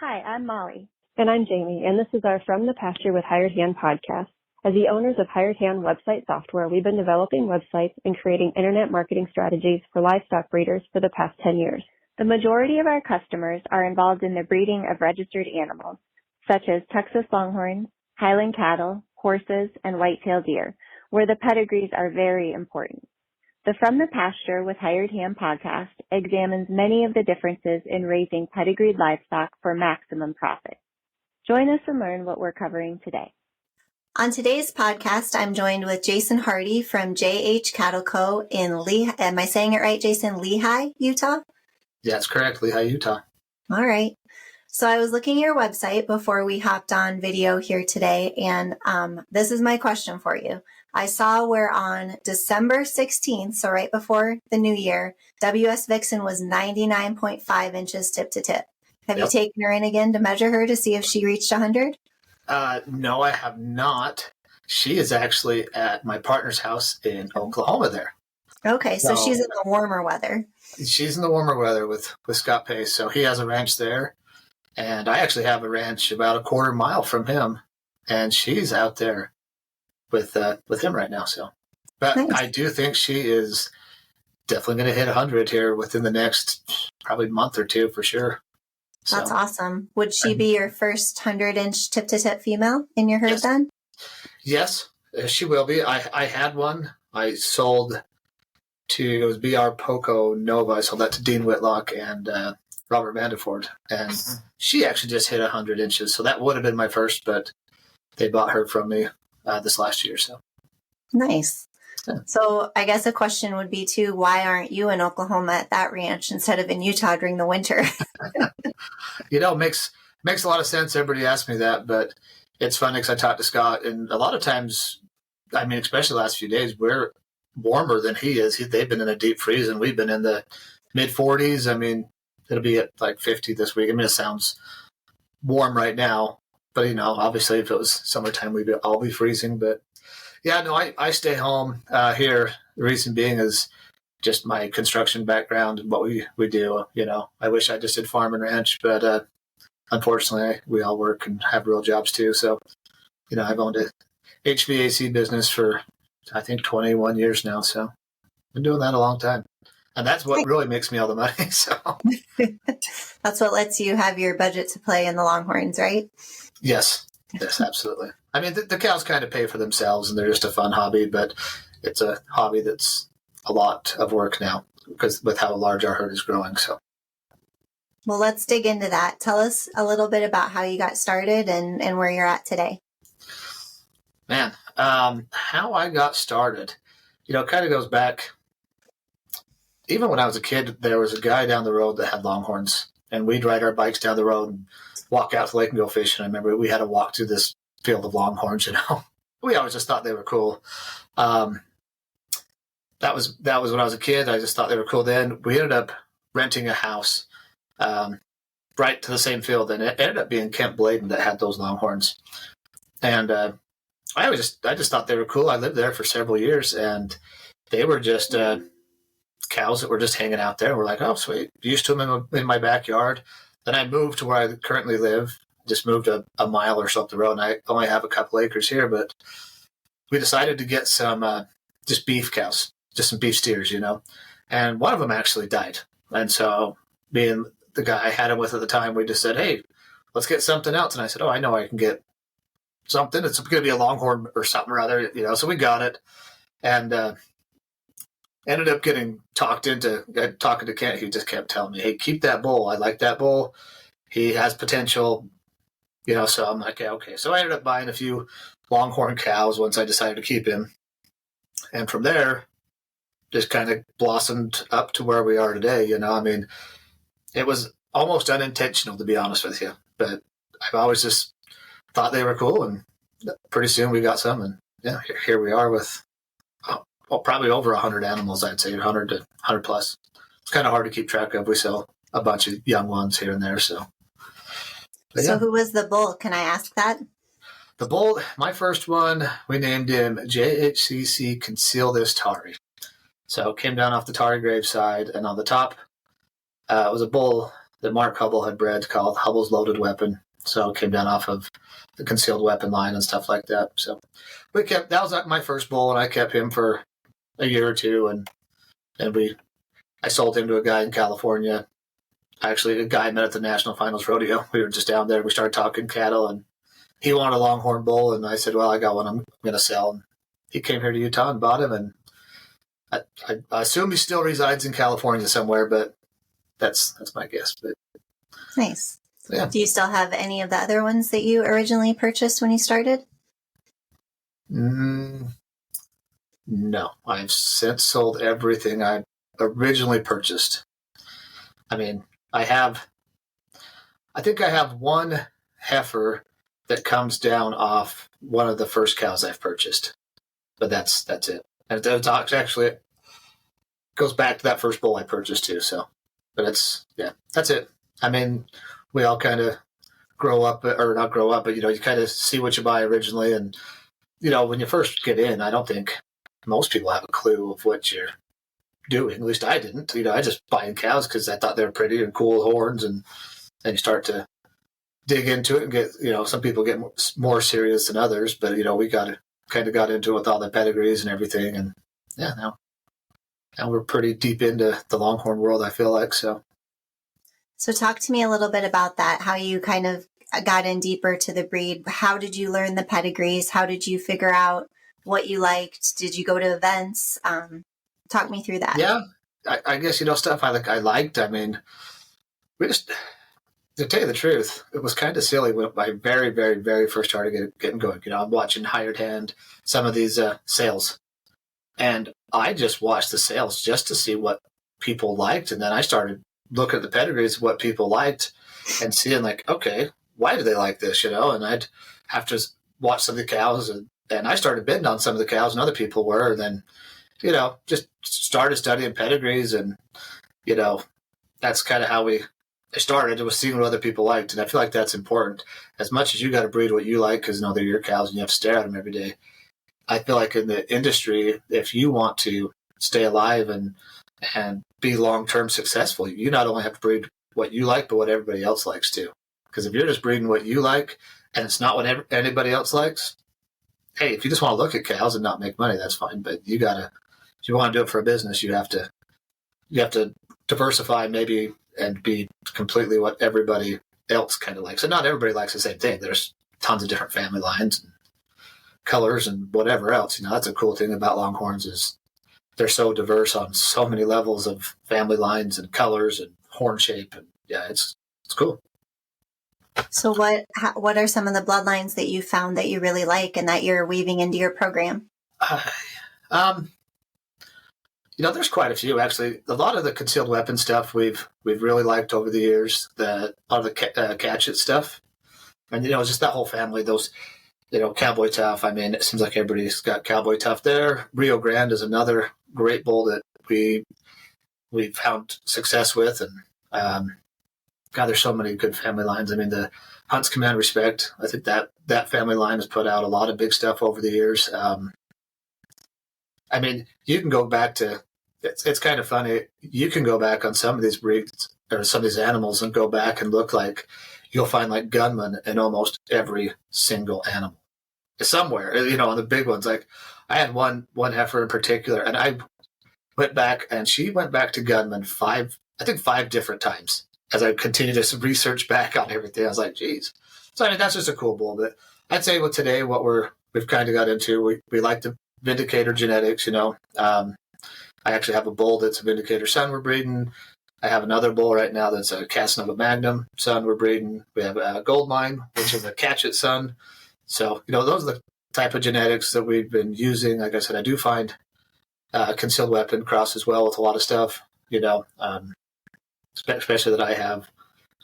Hi, I'm Molly. And I'm Jamie, and this is our From the Pasture with Hired Hand podcast. As the owners of Hired Hand website software, we've been developing websites and creating internet marketing strategies for livestock breeders for the past 10 years. The majority of our customers are involved in the breeding of registered animals, such as Texas Longhorns, Highland cattle, horses, and white-tailed deer, where the pedigrees are very important. The From the Pasture with Hired Hand podcast examines many of the differences in raising pedigreed livestock for maximum profit. Join us and learn what we're covering today. On today's podcast, I'm joined with Jason Hardy from JH Cattle Co. in Lehigh. Am I saying it right, Jason? Lehigh, Utah? Yeah, that's correct. Lehigh, Utah. All right. So I was looking at your website before we hopped on video here today, and this is my question for you. I saw where on December 16th, so right before the new year, WS Vixen was 99.5 inches tip to tip. Have you taken her in again to measure her to see if she reached 100? No, I have not. She is actually at my partner's house in Oklahoma there. Okay, so she's in the warmer weather. She's in the warmer weather with Scott Pace. So he has a ranch there. And I actually have a ranch about a quarter mile from him. And she's out there with him right now. So, but nice. I do think she is definitely going to hit 100 here within the next probably month or two for sure. That's awesome. Would she be your first 100-inch tip-to-tip female in your herd then? Yes, she will be. I had one. I sold it was BR Poco Nova. I sold that to Dean Whitlock and Robert Vandeford. And she actually just hit 100 inches. So that would have been my first, but they bought her from me this last year. So nice. Yeah. So I guess a question would be too, why aren't you in Oklahoma at that ranch instead of in Utah during the winter? Makes a lot of sense. Everybody asks me that, but it's funny because I talked to Scott, and a lot of times, I mean, especially the last few days, we're warmer than he is. They've been in a deep freeze, and we've been in the mid 40s. I mean, it'll be at like 50 this week. I mean, it sounds warm right now, but obviously if it was summertime, we'd all be freezing. But yeah, no, I stay home here. The reason being is just my construction background and what we do. I wish I just did farm and ranch, but unfortunately, we all work and have real jobs too. So, I've owned a HVAC business for, I think, 21 years now. So I've been doing that a long time. And that's what really makes me all the money. So that's what lets you have your budget to play in the Longhorns, right? Yes, absolutely. I mean, the cows kind of pay for themselves, and they're just a fun hobby, but it's a hobby that's a lot of work now because with how large our herd is growing. So, well, let's dig into that. Tell us a little bit about how you got started and where you're at today. Man, how I got started, kind of goes back. Even when I was a kid, there was a guy down the road that had Longhorns, and we'd ride our bikes down the road and walk out to the lake and go fishing. I remember we had to walk through this field of Longhorns. We always just thought they were cool. That was when I was a kid. I just thought they were cool. Then we ended up renting a house right to the same field, and it ended up being Kent Bladen that had those Longhorns. And I just thought they were cool. I lived there for several years, and they were just cows that were just hanging out there. We're like, oh, sweet. Used to them in my backyard. Then I moved to where I currently live. Just moved a mile or so up the road, and I only have a couple acres here. But we decided to get some just beef cows, just some beef steers, And one of them actually died. And so being the guy I had him with at the time, we just said, hey, let's get something else. And I said, oh, I know I can get something. It's going to be a Longhorn or something or other, So we got it. And ended up getting talking to Kent. He just kept telling me, hey, keep that bull. I like that bull. He has potential, so I'm like, yeah, okay. So I ended up buying a few Longhorn cows once I decided to keep him. And from there, just kind of blossomed up to where we are today. I mean, it was almost unintentional, to be honest with you. But I've always just thought they were cool. And pretty soon we got some. And yeah, here we are with probably over 100 animals, I'd say, 100 to 100 plus. It's kind of hard to keep track of. We sell a bunch of young ones here and there. So who was the bull? Can I ask that? The bull, my first one, we named him JHCC Conceal This Tari. So came down off the Tari graveside, and on the top was a bull that Mark Hubble had bred called Hubble's Loaded Weapon. So it came down off of the concealed weapon line and stuff like that. So that was my first bull, and I kept him for a year or two, and I sold him to a guy in California. Actually, a guy I met at the National Finals Rodeo. We were just down there. We started talking cattle, and he wanted a Longhorn bull, and I said, well, I got one I'm going to sell. And he came here to Utah and bought him, and I assume he still resides in California somewhere, but that's my guess. But, nice. Yeah. Do you still have any of the other ones that you originally purchased when you started? No. I've since sold everything I originally purchased. I mean, I think I have one heifer that comes down off one of the first cows I've purchased, but that's it. And it actually goes back to that first bull I purchased too. So, but that's it. I mean, we all kind of grow up, or not grow up, but you kind of see what you buy originally, and when you first get in, I don't think most people have a clue of what you're doing. At least I didn't. I just buying cows because I thought they were pretty and cool horns, and then you start to dig into it and get, some people get more serious than others, but we got into it with all the pedigrees and everything, and now we're pretty deep into the Longhorn world, I feel like. So talk to me a little bit about that, how you kind of got in deeper to the breed. How did you learn the pedigrees? How did you figure out what you liked? Did you go to events? Talk me through that. Yeah, I guess, stuff I liked. I mean, we just, to tell you the truth, it was kind of silly when my very, very, very first started getting going. I'm watching Hired Hand, some of these sales, and I just watched the sales just to see what people liked, and then I started looking at the pedigrees, what people liked, and seeing okay, why do they like this? And I'd have to watch some of the cows, and I started bidding on some of the cows, and other people were, and then just started studying pedigrees, and that's kind of how I started. It was seeing what other people liked, and I feel like that's important. As much as you got to breed what you like, because they're your cows, and you have to stare at them every day. I feel like in the industry, if you want to stay alive and be long-term successful, you not only have to breed what you like, but what everybody else likes too. Because if you're just breeding what you like, and it's not what anybody else likes, hey, if you just want to look at cows and not make money, that's fine. But if you want to do it for a business, you have to diversify maybe and be completely what everybody else kind of likes. And not everybody likes the same thing. There's tons of different family lines and colors and whatever else. That's a cool thing about Longhorns is they're so diverse on so many levels of family lines and colors and horn shape. And it's cool. So what are some of the bloodlines that you found that you really like and that you're weaving into your program? There's quite a few actually. A lot of the concealed weapon stuff we've really liked over the years. A lot of the catch it stuff, and just that whole family. Those Cowboy Tough. I mean, it seems like everybody's got Cowboy Tough there. Rio Grande is another great bull that we've found success with, and God, there's so many good family lines. I mean, the Hunts Command Respect. I think that family line has put out a lot of big stuff over the years. I mean, you can go back to, it's kind of funny. You can go back on some of these breeds or some of these animals and go back and look you'll find gunmen in almost every single animal somewhere, on the big ones. I had one heifer in particular, and I went back, and she went back to gunmen five different times as I continued to research back on everything. I was like, geez. So, I mean, that's just a cool bull. But I'd say with today, what we've kind of got into, we like the Vindicator genetics, I actually have a bull that's a Vindicator son we're breeding. I have another bull right now that's a Casanova Magnum son we're breeding. We have a Goldmine, which is a Catch It son. So, those are the type of genetics that we've been using. Like I said, I do find concealed weapon crosses well with a lot of stuff, especially that I have.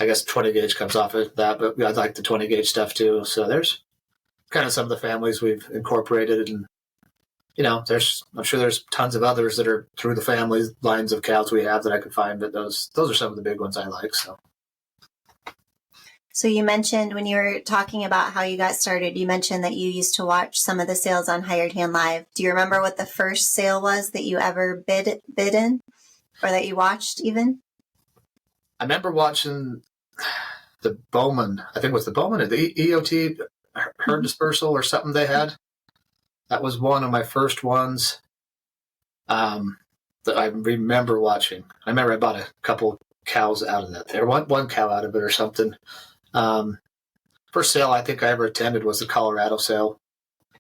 I guess 20 gauge comes off of that, but I like the 20 gauge stuff too. So there's kind of some of the families we've incorporated, and I'm sure there's tons of others that are through the family lines of cows we have that I could find, but those are some of the big ones I like. So you mentioned when you were talking about how you got started, you mentioned that you used to watch some of the sales on Hired Hand Live. Do you remember what the first sale was that you ever bid in, or that you watched even? I remember watching the Bowman, I think it was the Bowman or the EOT herd dispersal or something they had. That was one of my first ones that I remember watching. I remember I bought a couple cows out of that there, one cow out of it or something. First sale I think I ever attended was the Colorado sale,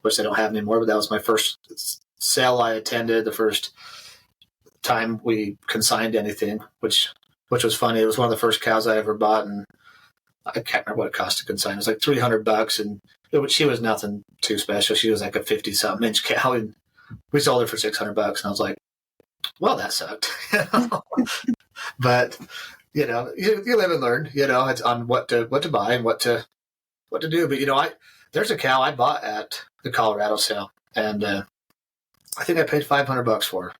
which they don't have anymore, but that was my first sale I attended, the first time we consigned anything, which was funny. It was one of the first cows I ever bought, and I can't remember what it cost to consign. It was like $300, and she was nothing too special. She was like a 50-something inch cow, and we sold her for $600, and I was like, well, that sucked. But you live and learn. It's on what to buy and what to do. But there's a cow I bought at the Colorado sale, and I think I paid $500 for her,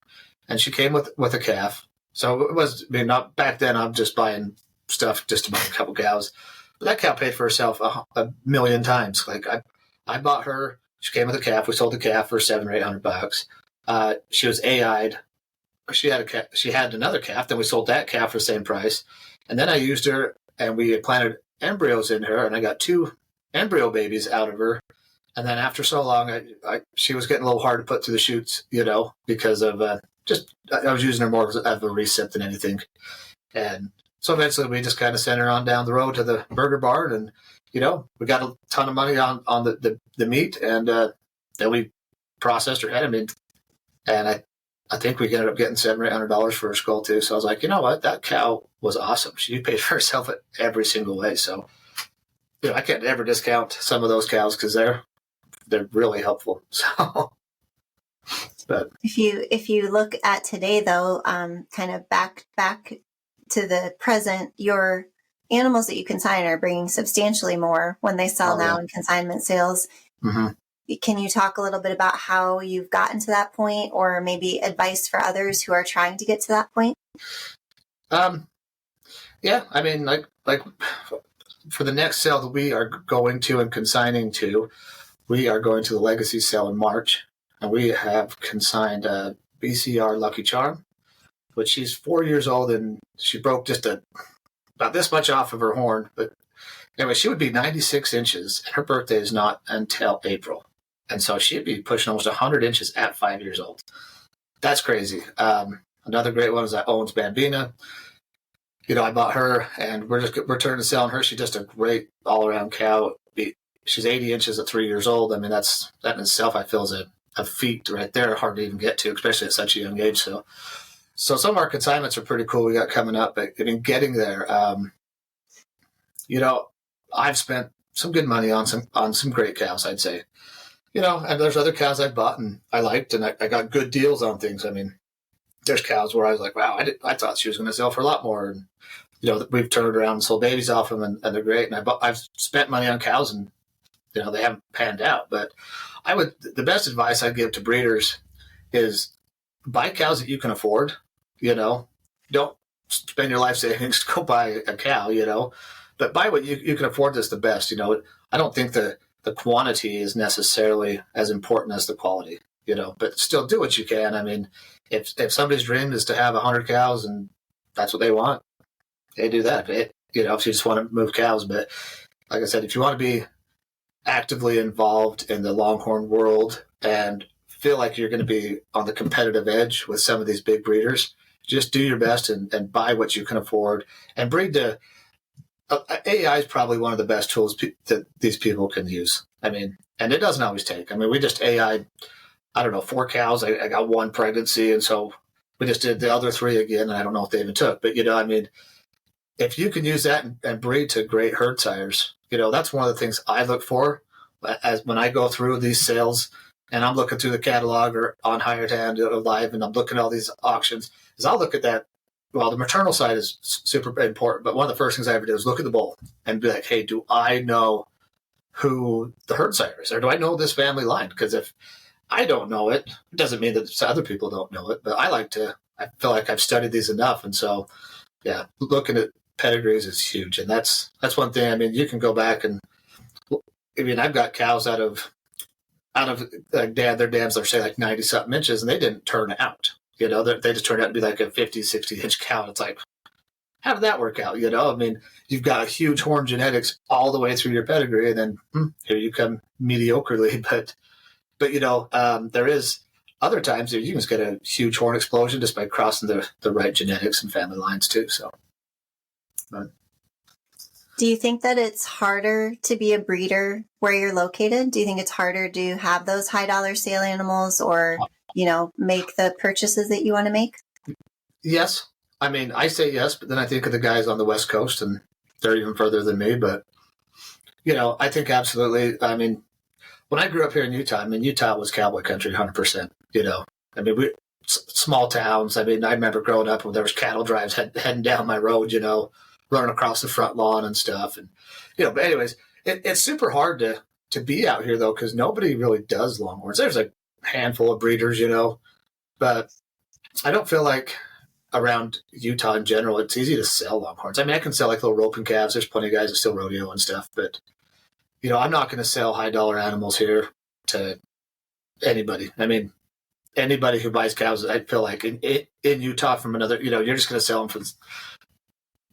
and she came with a calf. So it was, not back then. I'm just buying stuff just to buy a couple cows. But that cow paid for herself a million times. Like I bought her. She came with a calf. We sold the calf for $700 or $800. She was AI'd. She had another calf. Then we sold that calf for the same price. And then I used her, and we had planted embryos in her, and I got 2 embryo babies out of her. And then after so long, she was getting a little hard to put through the chutes, because of I was using her more as a recip than anything. And so eventually we just kind of sent her on down the road to the burger barn, and we got a ton of money on the meat, and then we processed her head. And I think we ended up getting $700 or $800 for her skull too. So I was like, you know what, that cow was awesome. She paid for herself every single way. So I can't ever discount some of those cows because they're really helpful. So, but if you look at today though, kind of back to the present, your animals that you consign are bringing substantially more when they sell now in consignment sales. Mm-hmm. Can you talk a little bit about how you've gotten to that point, or maybe advice for others who are trying to get to that point? Yeah, like for the next sale that we are going to and consigning to, we are going to the Legacy sale in March, and we have consigned a BCR Lucky Charm, but she's 4 years old, and she broke just about this much off of her horn. But anyway, she would be 96 inches, and her birthday is not until April. And so she'd be pushing almost 100 inches at 5 years old. That's crazy. Another great one is that Owens Bambina. I bought her, and we're turning to selling her. She's just a great all-around cow. She's 80 inches at 3 years old. that in itself I feel is a feat right there, hard to even get to, especially at such a young age. So some of our consignments are pretty cool we got coming up. But getting there, I've spent some good money on some great cows, I'd say. And there's other cows I bought and I liked, and I got good deals on things. There's cows where I was like, wow, I thought she was going to sell for a lot more. And, we've turned around and sold babies off them, and they're great. And I've spent money on cows, and, they haven't panned out. But the best advice I'd give to breeders is buy cows that you can afford. Don't spend your life savings to go buy a cow, but buy what you can afford that's the best. I don't think the quantity is necessarily as important as the quality, but still do what you can. If somebody's dream is to have 100 cows and that's what they want, they do that. If you just want to move cows. But like I said, if you want to be actively involved in the Longhorn world and feel like you're going to be on the competitive edge with some of these big breeders, just do your best and buy what you can afford and breed to. AI is probably one of the best tools that these people can use. And it doesn't always take. We just AI'd, 4 cows. I got 1 pregnancy, and so we just did the other 3 again, and I don't know if they even took. But, if you can use that and breed to great herd sires, that's one of the things I look for as when I go through these sales and I'm looking through the catalog or on Hired Hand Live, and I'm looking at all these auctions, is I'll look at that. Well, the maternal side is super important, but one of the first things I ever did was look at the bull and be like, hey, do I know who the herd sire is? Or do I know this family line? Because if I don't know it, it doesn't mean that other people don't know it. But I feel like I've studied these enough. And so, yeah, looking at pedigrees is huge. And that's one thing. You can go back and, I've got cows out of their dams that are, say, like 90-something inches, and they didn't turn out. They just turned out to be like a 50, 60-inch cow. It's like, how did that work out? I mean, you've got huge horn genetics all the way through your pedigree, and then here you come mediocrely. But there is other times that you can just get a huge horn explosion just by crossing the right genetics and family lines too. So, do you think that it's harder to be a breeder where you're located? Do you think it's harder to have those high dollar sale animals, or make the purchases that you want to make? Yes. I mean, I say yes, but then I think of the guys on the West Coast, and they're even further than me. But, I think absolutely. I mean, when I grew up here in Utah, Utah was cowboy country 100%. I mean, small towns. I mean, I remember growing up when there was cattle drives heading down my road, running across the front lawn and stuff. And, but anyways, it's super hard to be out here, though, because nobody really does Longhorns. There's a handful of breeders, but I don't feel like around Utah in general, it's easy to sell Longhorns. I mean, I can sell like little roping calves. There's plenty of guys that still rodeo and stuff, but I'm not going to sell high dollar animals here to anybody. I mean, anybody who buys cows, I feel like in Utah from another, you're just going to sell them for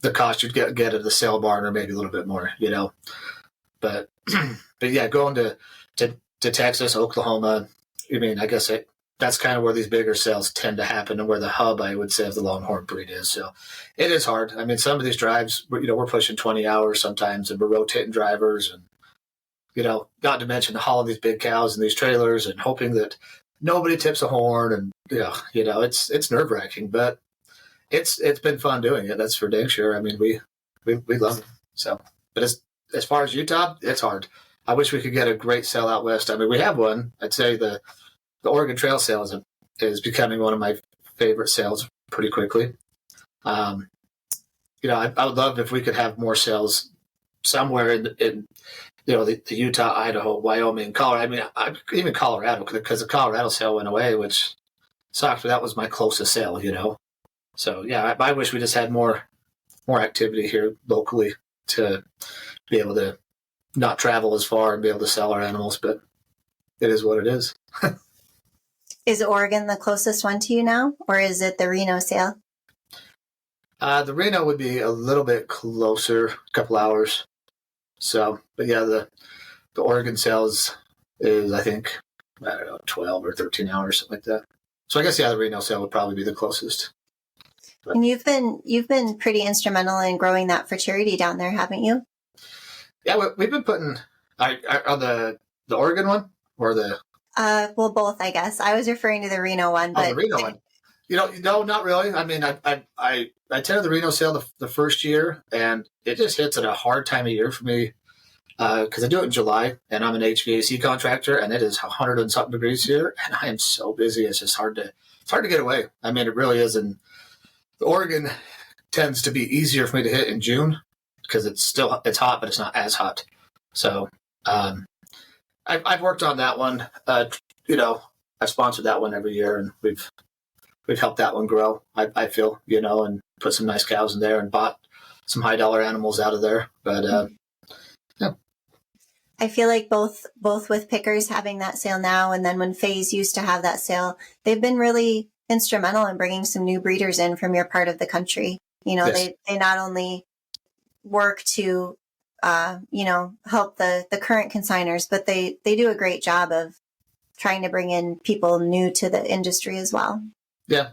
the cost you'd get at the sale barn or maybe a little bit more, but yeah, going to Texas, Oklahoma, I mean, I guess that's kind of where these bigger sales tend to happen, and where the hub, I would say, of the Longhorn breed is. So it is hard. I mean, some of these drives, we're pushing 20 hours sometimes, and we're rotating drivers, and not to mention hauling these big cows in these trailers and hoping that nobody tips a horn, and it's nerve wracking, but it's been fun doing it. That's for dang sure. I mean, we love it. So, but as far as Utah, it's hard. I wish we could get a great sale out west. I mean, we have one. I'd say the Oregon Trail sale is becoming one of my favorite sales pretty quickly. I would love if we could have more sales somewhere in the Utah, Idaho, Wyoming, Colorado. I mean, even Colorado, because the Colorado sale went away, which sucked, but that was my closest sale, So, yeah, I wish we just had more activity here locally to be able to not travel as far and be able to sell our animals, but it is what it is. Is Oregon the closest one to you now, or is it the Reno sale? The Reno would be a little bit closer, a couple hours. So, but yeah, the Oregon sales is, I think, 12 or 13 hours, something like that. So I guess, yeah, the Reno sale would probably be the closest. But, and you've been pretty instrumental in growing that for charity down there, haven't you? Yeah, we've been putting on the Oregon one or the. Well, both, I guess. I was referring to the Reno one, but the Reno one. No, not really. I mean, I attended the Reno sale the first year, and it just hits at a hard time of year for me because I do it in July, and I'm an HVAC contractor, and it is 100 and something degrees here, and I am so busy. It's just hard to get away. I mean, it really is. And Oregon tends to be easier for me to hit in June because it's hot, but it's not as hot. So I've worked on that one. I've sponsored that one every year, and we've helped that one grow. I feel, and put some nice cows in there and bought some high dollar animals out of there. But yeah, I feel like both with Pickers having that sale now, and then when Faye's used to have that sale, they've been really instrumental in bringing some new breeders in from your part of the country. Yes. They not only work to help the current consigners, but they do a great job of trying to bring in people new to the industry as well. Yeah,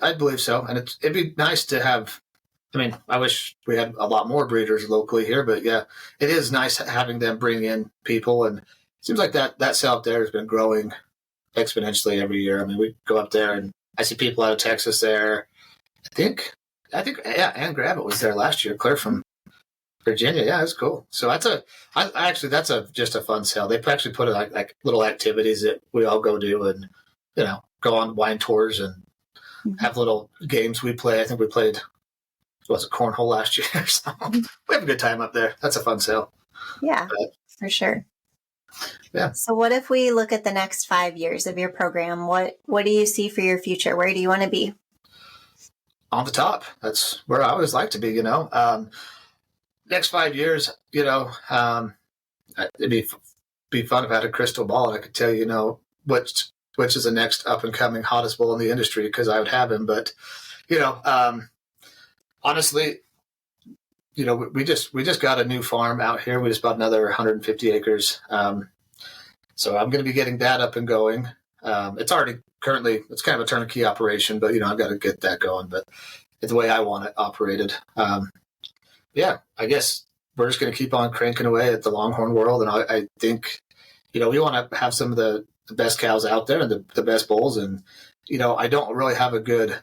I believe so. And it'd be nice to have, I mean, I wish we had a lot more breeders locally here, but yeah, it is nice having them bring in people. And it seems like that sale up there has been growing exponentially every year. I mean, we go up there and I see people out of Texas there. I think, yeah, Ann Gravitt was there last year, Claire from Virginia. Yeah, it's cool. So that's just a fun sale. They actually put like little activities that we all go do and, go on wine tours and have little games we play. I think we played, was it cornhole last year? So we have a good time up there. That's a fun sale. Yeah, for sure. Yeah. So what if we look at the next 5 years of your program? What do you see for your future? Where do you want to be? On the top. That's where I always like to be, next 5 years, it'd be fun if I had a crystal ball and I could tell you, which is the next up and coming hottest bull in the industry, because I would have him. But, honestly, we just got a new farm out here. We just bought another 150 acres. So I'm going to be getting that up and going. It's kind of a turnkey operation, but I've got to get that going. But it's the way I want it operated. Yeah, I guess we're just going to keep on cranking away at the Longhorn world, and I think we want to have some of the best cows out there and the best bulls. And I don't really have a good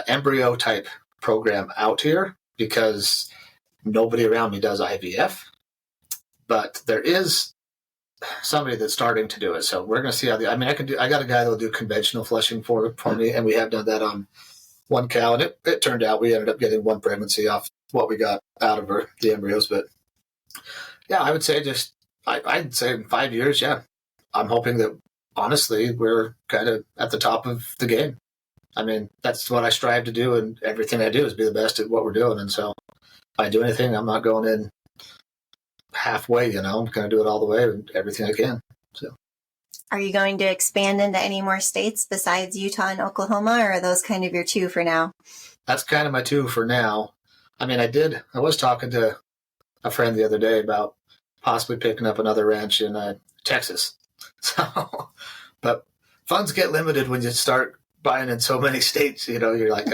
embryo type program out here because nobody around me does IVF, but there is somebody that's starting to do it. So we're going to see how I got a guy that'll do conventional flushing for me, and we have done that on one cow, and it turned out we ended up getting one pregnancy off what we got out of the embryos. But yeah, I would say I'd say in 5 years, yeah, I'm hoping that honestly we're kind of at the top of the game. I mean, that's what I strive to do, and everything I do is be the best at what we're doing. And so if I do anything, I'm not going in halfway, I'm going to do it all the way and everything I can. So, are you going to expand into any more states besides Utah and Oklahoma, or are those kind of your two for now? That's kind of my two for now. I mean, I was talking to a friend the other day about possibly picking up another ranch in Texas. So, but funds get limited when you start buying in so many states. You're like,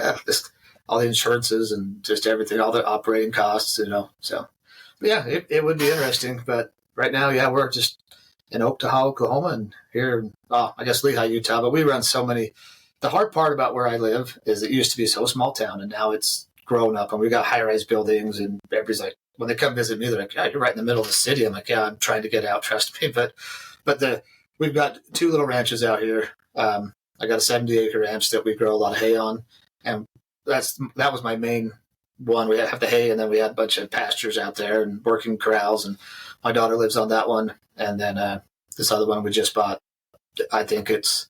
all the insurances and just everything, all the operating costs, so. But yeah, it would be interesting. But right now, yeah, we're just in Oklahoma, Oklahoma, and here, I guess Lehigh, Utah. But we run so many. The hard part about where I live is it used to be so small town, and now it's grown up, and we got high-rise buildings, and everybody's like, when they come visit me, they're like, yeah, you're right in the middle of the city. I'm like, yeah, I'm trying to get out, trust me. But we've got two little ranches out here. I got a 70-acre ranch that we grow a lot of hay on, and that was my main one. We have the hay, and then we had a bunch of pastures out there and working corrals, and my daughter lives on that one. And then this other one we just bought, I think it's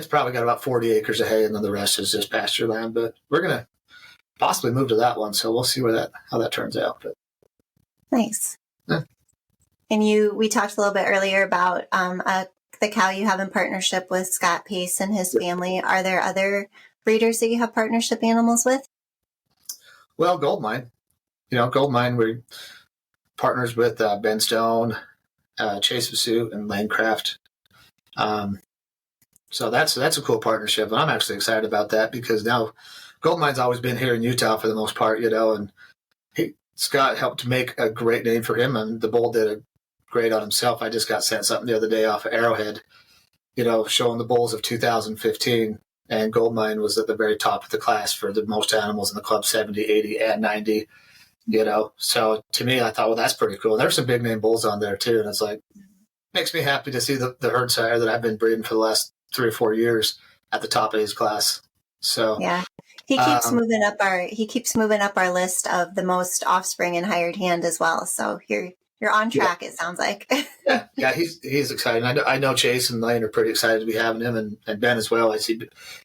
probably got about 40 acres of hay, and then the rest is just pasture land. But we're gonna possibly move to that one, so we'll see how that turns out. But nice. Yeah. And we talked a little bit earlier about the cow you have in partnership with Scott Pace and his family. Are there other breeders that you have partnership animals with? Well, Goldmine. Goldmine, we're partners with Ben Stone, Chase Vasut, and Landcraft. So that's a cool partnership, and I'm actually excited about that because now Goldmine's always been here in Utah for the most part, and Scott helped make a great name for him, and the bull did great on himself. I just got sent something the other day off of Arrowhead, showing the bulls of 2015. And Goldmine was at the very top of the class for the most animals in the club, 70, 80, and 90, So to me, I thought, well, that's pretty cool. And there's some big name bulls on there too. And it's like, makes me happy to see the herd sire that I've been breeding for the last 3 or 4 years at the top of his class. So yeah, he keeps moving up our list of the most offspring in hired hand as well. So you're on track. Yeah. It sounds like. yeah, he's excited. I know Chase and Lane are pretty excited to be having him, and Ben as well. I see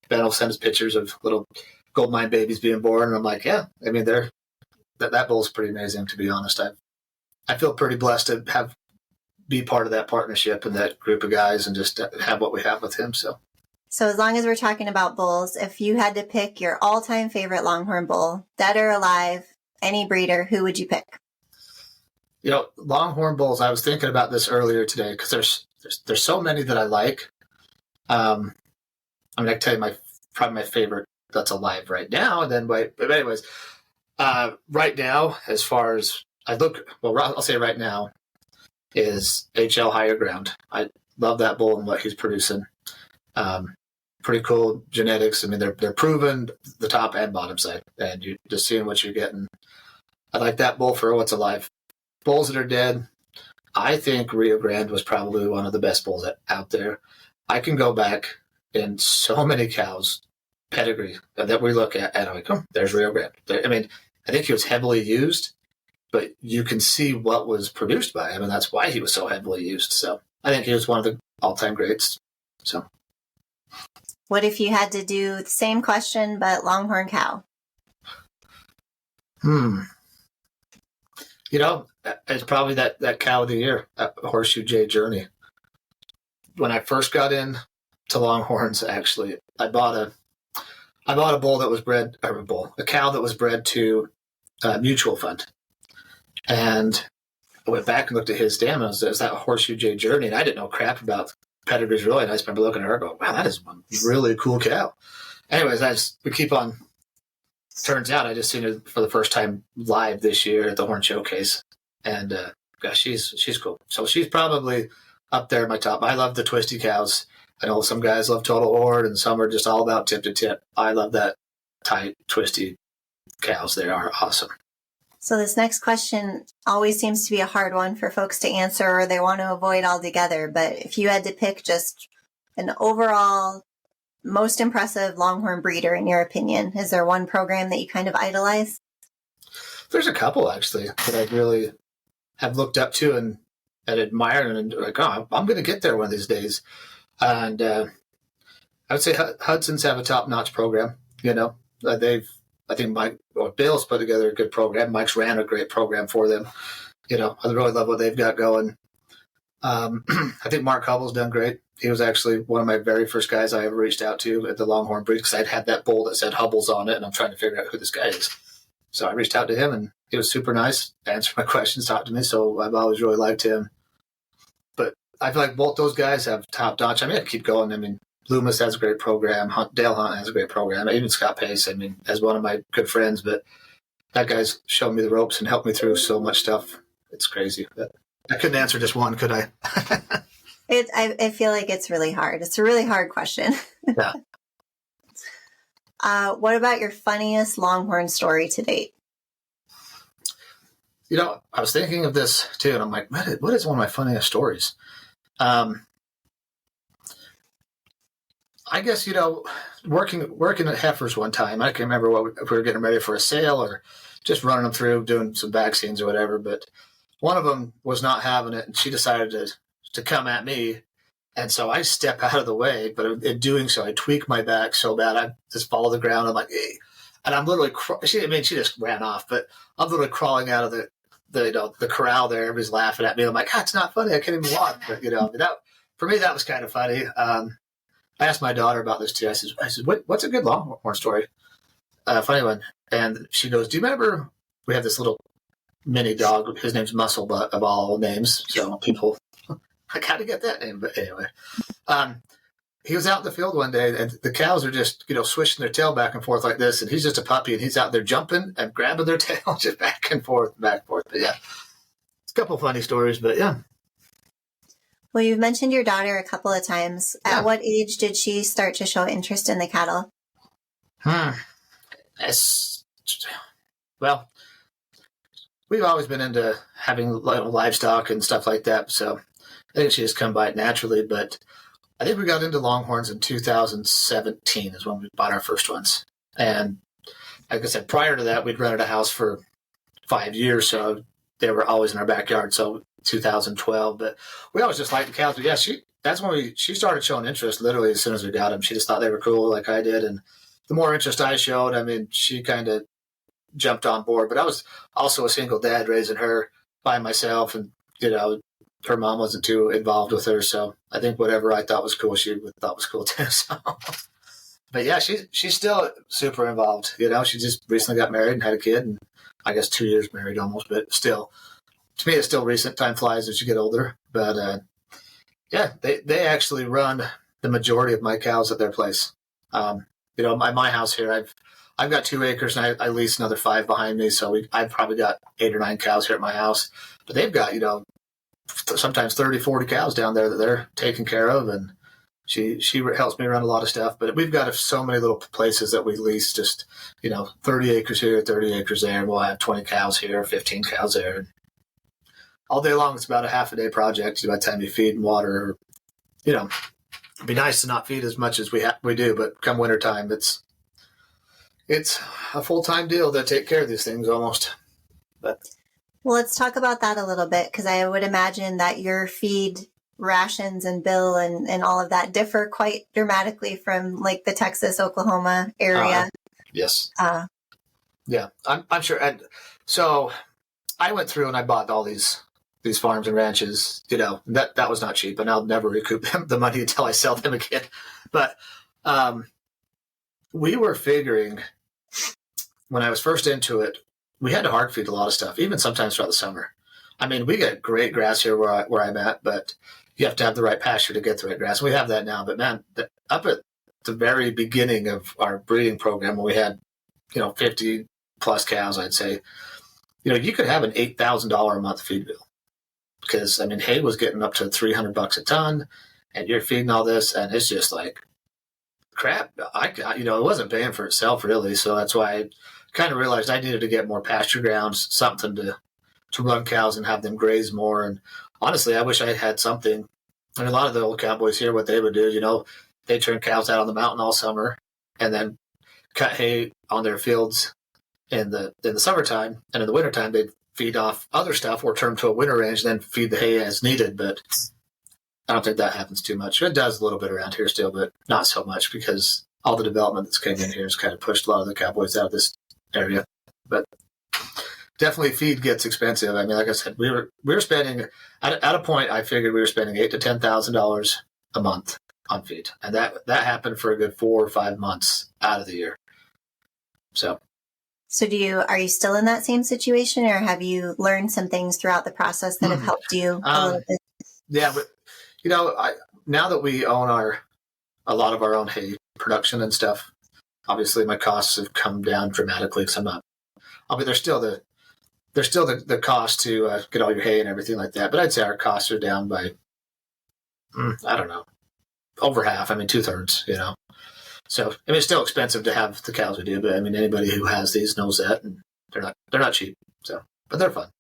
Ben will send us pictures of little Goldmine babies being born, and I'm like, yeah. I mean, that bull's pretty amazing, to be honest. I feel pretty blessed to be part of that partnership and that group of guys, and just have what we have with him. So as long as we're talking about bulls, if you had to pick your all-time favorite Longhorn bull, dead or alive, any breeder, who would you pick? Longhorn bulls, I was thinking about this earlier today because there's so many that I like. I can tell you probably my favorite that's alive right now. And then, but anyways, right now, as far as I'll say right now is HL Higher Ground. I love that bull and what he's producing. Pretty cool genetics. I mean, they're proven the top and bottom side, and you're just seeing what you're getting. I like that bull for what's alive. Bulls that are dead, I think Rio Grande was probably one of the best bulls out there. I can go back in so many cows pedigree that we look at, and I'm like, there's Rio Grande. I mean, I think he was heavily used, but you can see what was produced by him, and that's why he was so heavily used. So I think he was one of the all-time greats. So, what if you had to do the same question but Longhorn cow? It's probably that cow of the year, Horseshoe J Journey. When I first got in to Longhorns, actually, I bought I bought a bull that was bred, or a cow that was bred to mutual fund. And I went back and looked at his dam, and it was that Horseshoe J Journey, and I didn't know crap about pedigrees really. And I just remember looking at her going, wow, that is one really cool cow. Anyways, we keep on. Turns out I just seen her for the first time live this year at the Horn Showcase. And gosh, she's cool. So she's probably up there at my top. I love the twisty cows. I know some guys love total horde, and some are just all about tip to tip. I love that tight, twisty cows. They are awesome. So this next question always seems to be a hard one for folks to answer, or they want to avoid altogether. But if you had to pick just an overall most impressive Longhorn breeder, in your opinion, is there one program that you kind of idolize? There's a couple, actually, that I really have looked up to and admired, and like, oh, I'm going to get there one of these days. And I would say Hudson's have a top-notch program. You know, I think Bill's put together a good program. Mike's ran a great program for them. You know, I really love what they've got going. I think Mark Hubbell's done great. He was actually one of my very first guys I ever reached out to at the Longhorn breed, because I'd had that bull that said Hubbell's on it, and I'm trying to figure out who this guy is. So I reached out to him, and he was super nice, answered my questions, talked to me. So I've always really liked him. But I feel like both those guys have top notch. I mean, I keep going. I mean, Loomis has a great program. Dale Hunt has a great program. Even Scott Pace, I mean, as one of my good friends. But that guy's shown me the ropes and helped me through so much stuff. It's crazy. But I couldn't answer just one, could I? I feel like it's really hard. It's a really hard question. Yeah. What about your funniest Longhorn story to date? You know, I was thinking of this too, and I'm like, what is one of my funniest stories? I guess, you know, working at heifers one time, I can't remember if we were getting ready for a sale or just running them through, doing some vaccines or whatever, but one of them was not having it, and she decided to come at me. And so I step out of the way, but in doing so, I tweak my back so bad, I just fall to the ground. I'm like, hey. And I'm literally, she just ran off, but I'm literally crawling out of the corral there. Everybody's laughing at me. I'm like, it's not funny. I can't even walk. But, you know, for me, that was kind of funny. I asked my daughter about this too. I said, what's a good Longhorn story? Funny one. And she goes, do you remember we have this little mini dog? His name's Muscle Butt of all names. So people, I got to get that name. But anyway, he was out in the field one day, and the cows are just, you know, swishing their tail back and forth like this. And he's just a puppy, and he's out there jumping and grabbing their tail just back and forth. But yeah, it's a couple funny stories, but yeah. Well, you've mentioned your daughter a couple of times. Yeah. At what age did she start to show interest in the cattle? Well, we've always been into having livestock and stuff like that. So I think she just come by it naturally. But I think we got into Longhorns in 2017 is when we bought our first ones. And like I said, prior to that, we'd rented a house for 5 years. So they were always in our backyard. So 2012, but we always just liked the cows. But yeah, that's when she started showing interest literally as soon as we got them. She just thought they were cool like I did. And the more interest I showed, I mean, she kind of jumped on board. But I was also a single dad raising her by myself, and, you know, her mom wasn't too involved with her. So I think whatever I thought was cool, she thought was cool too. So, but yeah, she's still super involved. You know, she just recently got married and had a kid, and I guess 2 years married almost, but still. To me, it's still recent. Time flies as you get older. But, yeah, they actually run the majority of my cows at their place. You know, my house here, I've got 2 acres, and I lease another 5 behind me. So I've probably got 8 or 9 cows here at my house. But they've got, you know, sometimes 30, 40 cows down there that they're taking care of. And she helps me run a lot of stuff. But we've got so many little places that we lease, just, you know, 30 acres here, 30 acres there. And we'll have 20 cows here, 15 cows there. All day long, it's about a half a day project by the time you feed and water. You know, it'd be nice to not feed as much as we do, but come wintertime, it's a full-time deal to take care of these things almost. But well, let's talk about that a little bit, because I would imagine that your feed rations and bill and all of that differ quite dramatically from like the Texas, Oklahoma area. Yes. Yeah, I'm sure. And so I went through and I bought all these farms and ranches. You know, that was not cheap, and I'll never recoup the money until I sell them again. But we were figuring when I was first into it, we had to hard feed a lot of stuff, even sometimes throughout the summer. I mean, we get great grass here where I'm at, but you have to have the right pasture to get the right grass. We have that now, but man, up at the very beginning of our breeding program, when we had 50 plus cows, I'd say, you could have an $8,000 a month feed bill because I mean, hay was getting up to $300 a ton, and you're feeding all this, and it's just like crap. It wasn't paying for itself really, so that's why I kind of realized I needed to get more pasture grounds, something to run cows and have them graze more. And honestly, I wish I had something. And a lot of the old cowboys here, what they would do, they turn cows out on the mountain all summer and then cut hay on their fields in the summertime, and in the wintertime they'd feed off other stuff or turn to a winter range and then feed the hay as needed. But I don't think that happens too much. It does a little bit around here still, but not so much because all the development that's came in here has kind of pushed a lot of the cowboys out of this area. But definitely feed gets expensive. I mean, like I said, we were spending at a point I figured we were spending $8,000 to $10,000 a month on feed, and that happened for a good 4 or 5 months out of the year. So are you still in that same situation, or have you learned some things throughout the process that have helped you a little bit? Yeah, but now that we own a lot of our own hay production and stuff, obviously my costs have come down dramatically because I'm not. I mean, there's still the cost to get all your hay and everything like that, but I'd say our costs are down by I don't know, over half. I mean, 2/3. So I mean, it's still expensive to have the cows we do, but I mean, anybody who has these knows that, and they're not cheap. So, but they're fun.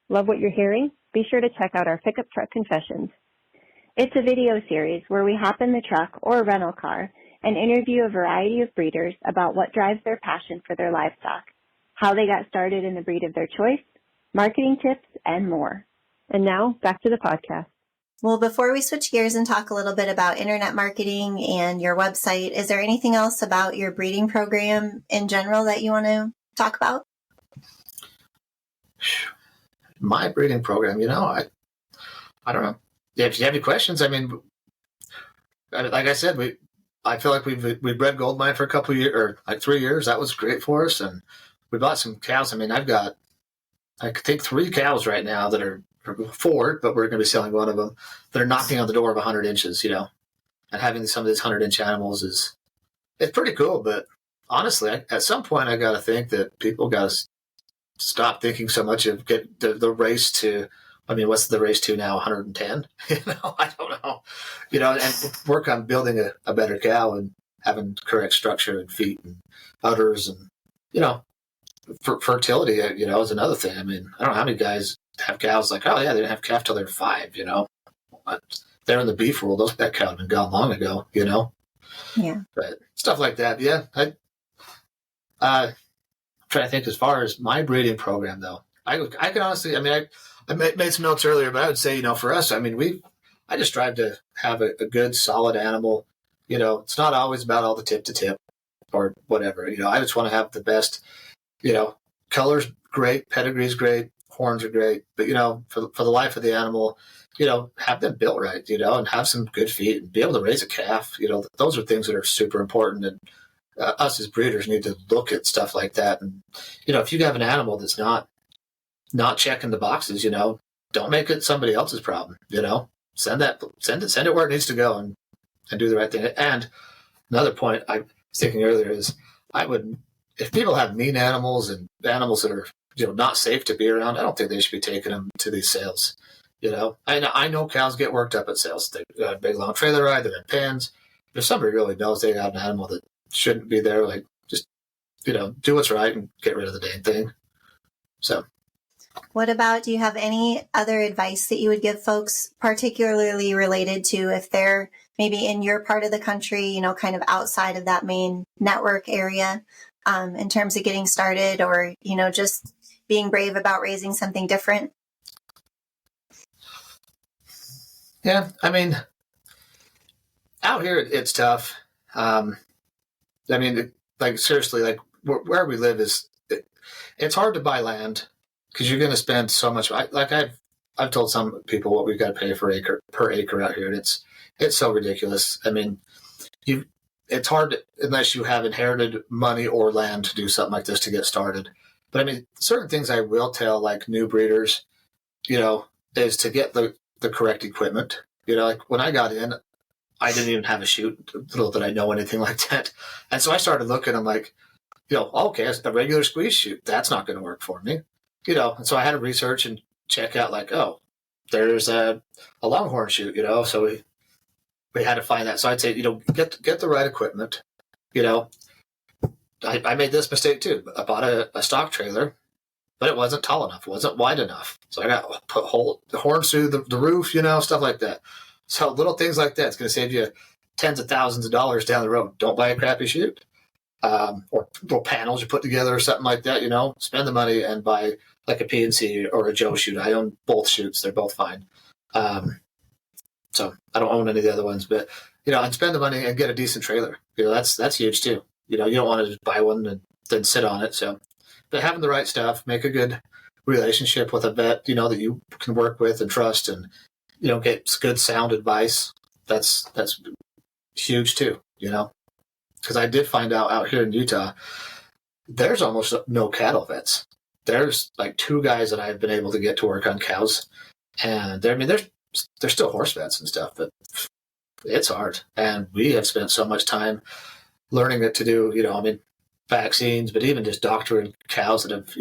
Love what you're hearing? Be sure to check out our Pickup Truck Confessions. It's a video series where we hop in the truck or rental car and interview a variety of breeders about what drives their passion for their livestock, how they got started in the breed of their choice, marketing tips, and more. And now, back to the podcast. Well, before we switch gears and talk a little bit about internet marketing and your website, is there anything else about your breeding program in general that you want to talk about? My breeding program, I don't know. If you have any questions, I mean, like I said, I feel like we bred Goldmine for a couple of years, or like 3 years. That was great for us, and we bought some cows. I mean, I've got, I think 3 cows right now that are 4, but we're going to be selling one of them. That are knocking on the door of 100 inches, and having some of these 100-inch animals it's pretty cool. But honestly, at some point, I got to think that people got to stop thinking so much of get the race to. I mean, what's the race to now? 110? I don't know. And work on building a better cow and having correct structure and feet and udders and fertility. Is another thing. I mean, I don't know how many guys have cows like, oh yeah, they didn't have calf till they're 5. But they're in the beef world. That cow had been gone long ago. Yeah. But stuff like that. Yeah. I'm trying to think as far as my breeding program though. I can honestly. I mean, I made some notes earlier, but I would say, for us, I mean, I just strive to have a good, solid animal. It's not always about all the tip to tip or whatever. I just want to have the best, colors great, pedigree's great, horns are great, but, for the life of the animal, have them built right, and have some good feet and be able to raise a calf. Those are things that are super important. And us as breeders need to look at stuff like that. And, if you have an animal that's not checking the boxes, don't make it somebody else's problem, send it where it needs to go and do the right thing. And another point I was thinking earlier is if people have mean animals and animals that are, not safe to be around, I don't think they should be taking them to these sales. I know cows get worked up at sales. They got a big long trailer ride, they're in pens. If somebody really knows they got an animal that shouldn't be there, like just, do what's right and get rid of the dang thing. So. What about, do you have any other advice that you would give folks, particularly related to if they're maybe in your part of the country, kind of outside of that main network area, in terms of getting started or, just being brave about raising something different? Yeah, I mean, out here it's tough. I mean, like seriously, like where we live it's hard to buy land. Because you're going to spend so much. I've told some people what we've got to pay per acre out here, and it's so ridiculous. I mean, it's hard unless you have inherited money or land to do something like this to get started. But I mean, certain things I will tell like new breeders, is to get the correct equipment. Like when I got in, I didn't even have a chute, little did I know anything like that. And so I started looking, I'm like, okay, it's a regular squeeze chute. That's not going to work for me. And so I had to research and check out like, there's a longhorn chute, so we had to find that. So I'd say, get the right equipment. I made this mistake too. I bought a stock trailer, but it wasn't tall enough. It wasn't wide enough. So I got to put the horns through the roof, stuff like that. So little things like that. It's going to save you tens of thousands of dollars down the road. Don't buy a crappy chute. Or little panels you put together or something like that, spend the money and buy like a PNC or a Joe chute. I own both chutes. They're both fine. So I don't own any of the other ones, but, and spend the money and get a decent trailer. That's huge too. You don't want to just buy one and then sit on it. So, but having the right stuff, make a good relationship with a vet, that you can work with and trust and, get good sound advice. That's huge too, because I did find out here in Utah, there's almost no cattle vets. There's like 2 guys that I've been able to get to work on cows, and there's still horse vets and stuff, but it's hard. And we have spent so much time learning it to do, vaccines, but even just doctoring cows that have,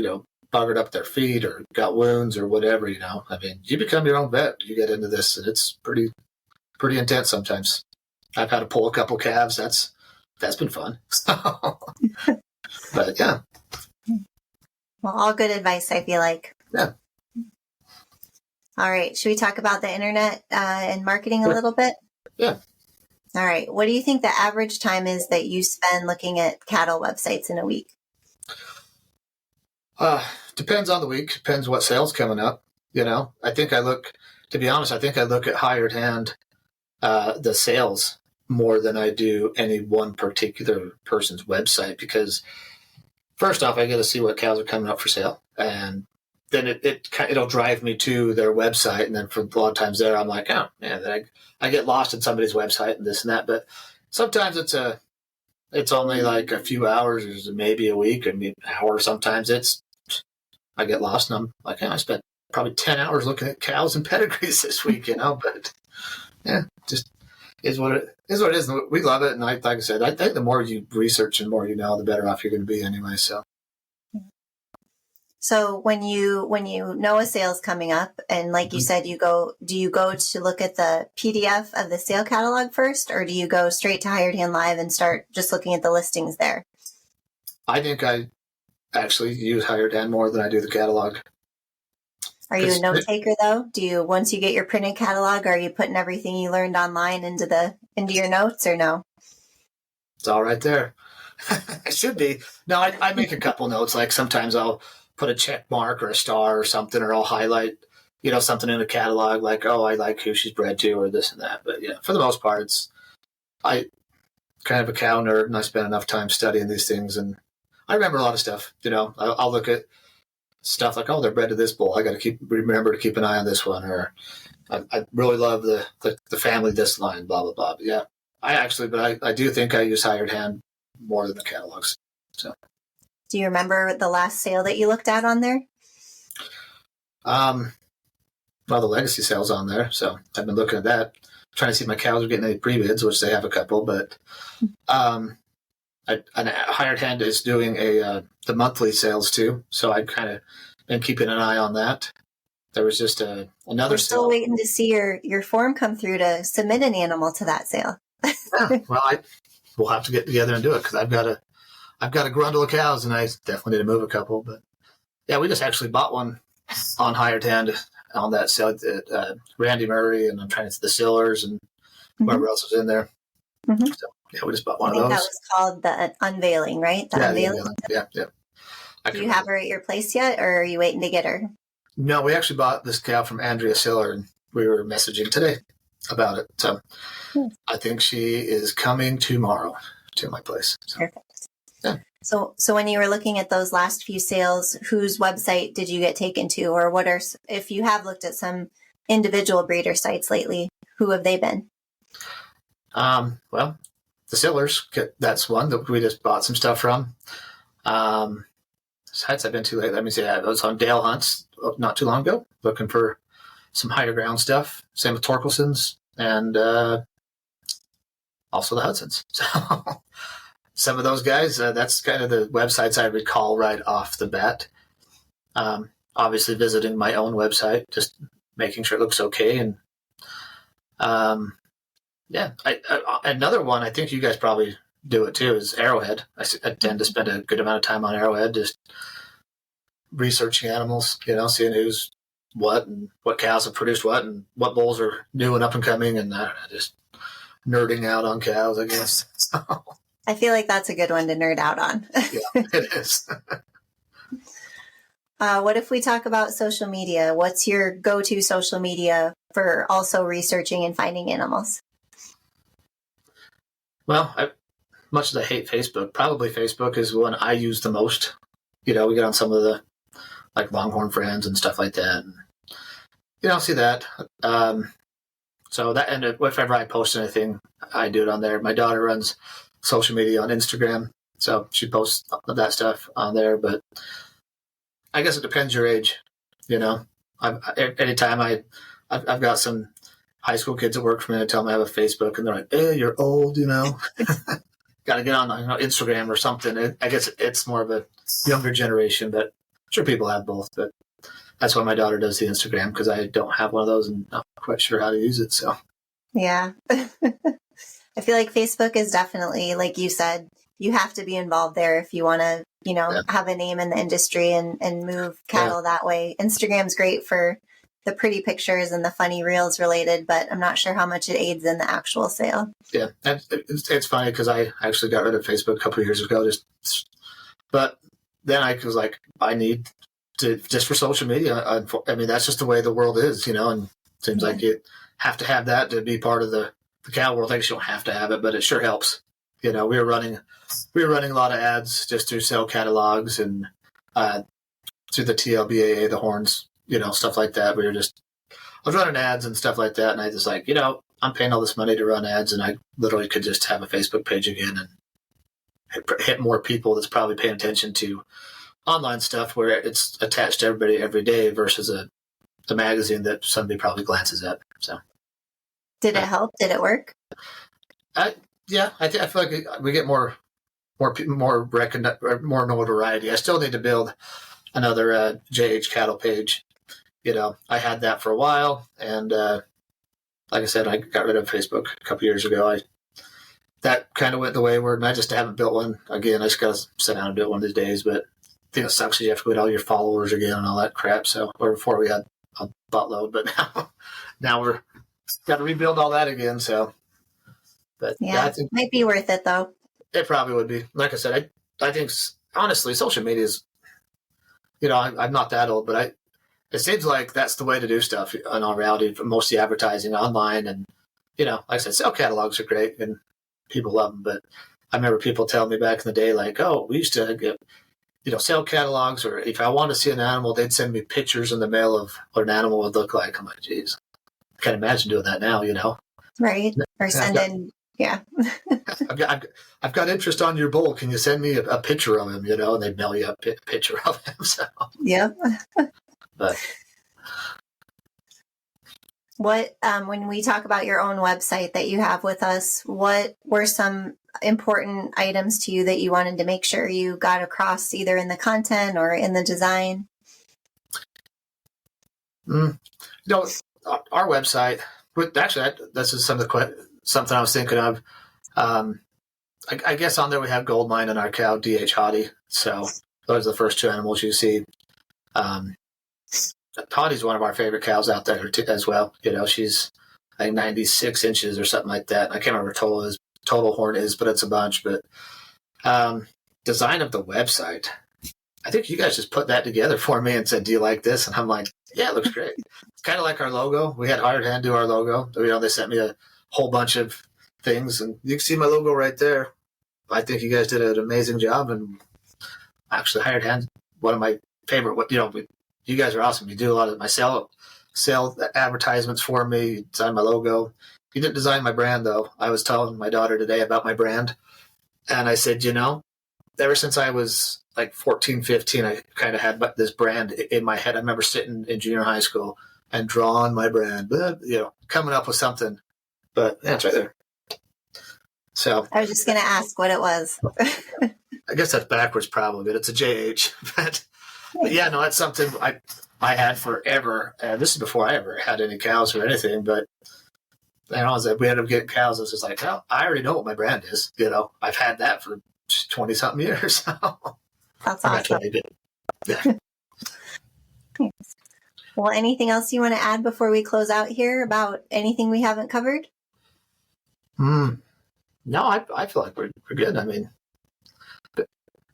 buggered up their feet or got wounds or whatever, you become your own vet. You get into this, and it's pretty intense sometimes. I've had to pull a couple calves. That's been fun. But yeah. Well, all good advice, I feel like. Yeah. All right. Should we talk about the internet and marketing a little bit? Yeah. All right. What do you think the average time is that you spend looking at cattle websites in a week? Depends on the week. Depends what sales coming up. To be honest, I think I look at hired hand, the sales more than I do any one particular person's website, because first off, I get to see what cows are coming up for sale, and then it'll drive me to their website. And then for a lot of times there, I'm like, oh man, then I get lost in somebody's website and this and that. But sometimes it's only like a few hours, or maybe a week, or maybe an hour. Sometimes I get lost and I'm like, I spent probably 10 hours looking at cows and pedigrees this week, but yeah, just is what it is. We love it. And like I said, I think the more you research and more the better off you're going to be anyway. So when you know a sale's coming up, and like you said, do you go to look at the PDF of the sale catalog first, or do you go straight to Hired Hand Live and start just looking at the listings there? I think I actually use Hired Hand more than I do the catalog. Are you a note taker though? Once you get your printed catalog, are you putting everything you learned online into your notes, or no? It's all right there. It should be. No, I make a couple notes. Like sometimes I'll put a check mark or a star or something, or I'll highlight, something in the catalog, like, oh, I like who she's bred to, or this and that. But yeah, for the most part, I kind of a cow nerd, and I spend enough time studying these things, and I remember a lot of stuff. I'll look at stuff like, oh, they're bred to this bull. I got to remember to keep an eye on this one, or I really love the family this line, blah blah blah. But yeah, I do think I use Hired Hand more than the catalogs. So, do you remember the last sale that you looked at on there? Well, the legacy sale's on there, so I've been looking at that, trying to see if my cows are getting any pre-bids, which they have a couple, but Hired Hand is doing the monthly sales too, so I've kind of been keeping an eye on that. There was just another We're still sale. waiting to see your form come through to submit an animal to that sale. Yeah, well, we'll have to get together and do it, because I've got a grundle of cows, and I definitely need to move a couple. But yeah, we just actually bought one on Hired Hand on that sale. Randy Murray, and I'm trying to see the Sillers and whoever else was in there. Mm-hmm. So yeah, we just bought one I think of those. that was called the unveiling, right? The unveiling. Yeah. Do you have her at your place yet, or are you waiting to get her? No, we actually bought this cow from Andrea Siller, and we were messaging today about it. So I think she is coming tomorrow to my place. So, Perfect. yeah. So when you were looking at those last few sales, whose website did you get taken to, or if you have looked at some individual breeder sites lately, who have they been? Well, the Sillers, that's one that we just bought some stuff from. Sites I've been to lately, let me see, I was on Dale hunts not too long ago, looking for some higher ground stuff. Same with Torkelson's and also the Hudsons. So some of those guys, that's kind of the websites I recall right off the bat. Obviously visiting my own website, just making sure it looks okay. And another one, I think you guys probably do it too, is Arrowhead. I tend to spend a good amount of time on Arrowhead, just researching animals, seeing who's what and what cows have produced what and what bulls are new and up and coming, and just nerding out on cows, I guess. So, I feel like that's a good one to nerd out on. Yeah, it is. What if we talk about social media? What's your go-to social media for also researching and finding animals? Well, much as I hate Facebook, probably Facebook is one I use the most. We get on some of the like Longhorn friends and stuff like that. And, see that. So that, and if ever I post anything, I do it on there. My daughter runs social media on Instagram, so she posts that stuff on there. But I guess it depends your age. Anytime I've got some high school kids that work for me, I tell them I have a Facebook, and they're like, "Hey, you're old, got to get on Instagram or something." I guess it's more of a younger generation, but I'm sure people have both. But that's why my daughter does the Instagram, because I don't have one of those and not quite sure how to use it. So, yeah. I feel like Facebook is definitely, like you said, you have to be involved there if you want to, have a name in the industry and move cattle that way. Instagram's great for the pretty pictures and the funny reels related, but I'm not sure how much it aids in the actual sale. Yeah. And it's funny because I actually got rid of Facebook a couple of years ago, but then I was like, I need to, just for social media. I mean, that's just the way the world is, and it seems like you have to have that to be part of the cow world. I guess you don't have to have it, but it sure helps. We were running a lot of ads just through sale catalogs and through the TLBAA, the horns, stuff like that. I was running ads and stuff like that, and I just like, I'm paying all this money to run ads, and I literally could just have a Facebook page again and hit more people that's probably paying attention to online stuff where it's attached to everybody every day versus the magazine that somebody probably glances at. So, did it help? Did it work? I feel like we get more notoriety. I still need to build another JH cattle page. I had that for a while, and like I said, I got rid of Facebook a couple years ago. That kind of went the wayward, and I just haven't built one again. I just got to sit down and do it one of these days. But I think it sucks because you have to get all your followers again and all that crap. So, or before we had a buttload, but now we're got to rebuild all that again. So. But I think might be worth it though. It probably would be. Like I said, I think honestly, social media is, I'm not that old, but it seems like that's the way to do stuff in all reality for most of the advertising online. And, like I said, sale catalogs are great and people love them. But I remember people telling me back in the day, like, oh, we used to get, sale catalogs, or if I wanted to see an animal, they'd send me pictures in the mail of what an animal would look like. I'm like, geez, I can't imagine doing that now, Right. Or sending. Yeah. I've got interest on your bull. Can you send me a picture of him? And they mail you a picture of him. So. Yeah. But what, when we talk about your own website that you have with us, what were some important items to you that you wanted to make sure you got across either in the content or in the design? Our website, actually, this is something I was thinking of. I guess on there we have Goldmine and our cow DH Hottie. So those are the first two animals you see. Hottie's one of our favorite cows out there as well. She's like 96 inches or something like that. I can't remember what total horn is, but it's a bunch. But design of the website, I think you guys just put that together for me and said, "Do you like this?" And I'm like, "Yeah, it looks great." It's kind of like our logo. We had Hired Hand do our logo. They sent me a whole bunch of things, and you can see my logo right there. I think you guys did an amazing job, and actually Hired Hand, one of my favorite. You guys are awesome. You do a lot of my sale advertisements for me. You design my logo. You didn't design my brand, though. I was telling my daughter today about my brand. And I said, ever since I was like 14, 15, I kind of had this brand in my head. I remember sitting in junior high school and drawing my brand, coming up with something. But yeah, it's right there. So I was just going to ask what it was. I guess that's backwards probably, but it's a JH. But yeah, no, that's something I had forever. This is before I ever had any cows or anything. But as we ended up getting cows, I was just like, well, I already know what my brand is. I've had that for 20 something years. That's awesome. Yeah. Well, anything else you want to add before we close out here about anything we haven't covered? No, I feel like we're good. I mean,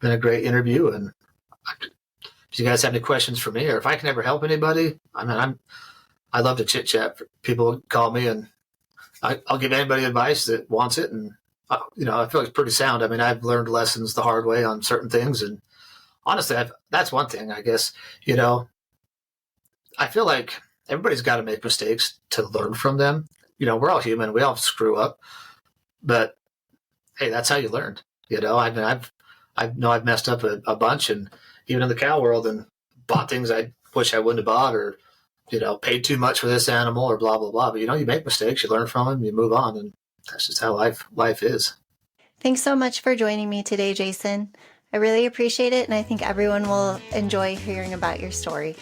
been a great interview, and if you guys have any questions for me, or if I can ever help anybody, I mean, I love to chit chat. People call me, and I'll give anybody advice that wants it, and I feel like it's pretty sound. I mean, I've learned lessons the hard way on certain things, and honestly, that's one thing. I guess I feel like everybody's got to make mistakes to learn from them. We're all human; we all screw up, but hey, that's how you learn. I mean, I've messed up a bunch, and even in the cow world, and bought things I wish I wouldn't have bought, or paid too much for this animal, or blah blah blah. But you make mistakes, you learn from them, you move on, and that's just how life is. Thanks so much for joining me today, Jason. I really appreciate it, and I think everyone will enjoy hearing about your story.